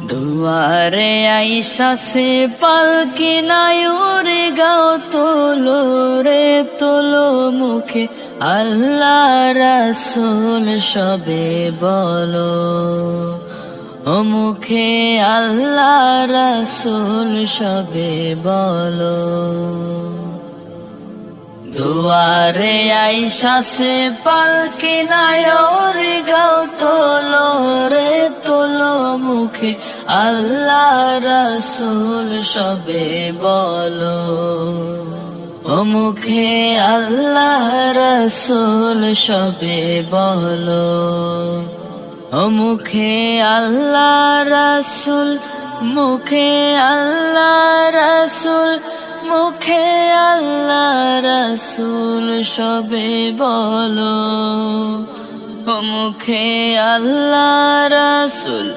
দুয়ারে আইসা সে পালকি নায়ুরে গাও তোলো রে তোলো মুখে আল্লাহ রাসূল সবে বলো, ও মুখে আল্লাহ রাসূল সবে বলো। দুয়ারে আইসা সে পালকি নায়ুরে গাও তোলো রে তোলো মুখে আল্লাহ রাসূল সবে বলো, ও মুখে আল্লাহ রাসূল সবে বলো, ও মুখে আল্লাহ রাসূল, মুখে আল্লাহ রাসূল, মুখে আল্লাহ রাসূল সবে বলো, ও মুখে আল্লাহ রাসূল,